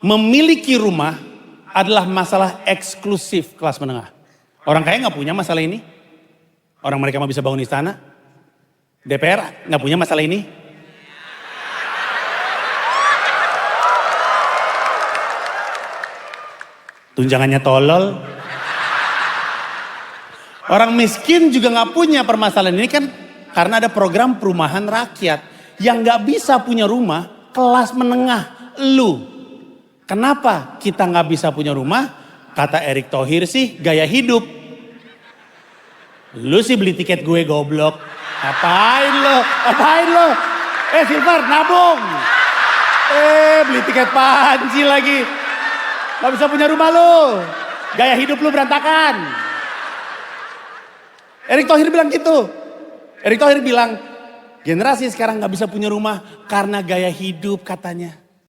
Memiliki rumah adalah masalah eksklusif kelas menengah. Orang kaya nggak punya masalah ini. Orang mereka mah bisa bangun istana. DPR nggak punya masalah ini. Tunjangannya tolol. Orang miskin juga nggak punya permasalahan ini kan karena ada program perumahan rakyat. Yang nggak bisa punya rumah kelas menengah, lu. Kenapa kita nggak bisa punya rumah? Kata Erick Thohir sih gaya hidup. Lu sih beli tiket gue goblok. Ngapain lo? Ngapain lo? Silver nabung. Beli tiket panci lagi. Gak bisa punya rumah lo. Gaya hidup lu berantakan. Erick Thohir bilang gitu. Erick Thohir bilang generasi sekarang gak bisa punya rumah karena gaya hidup katanya.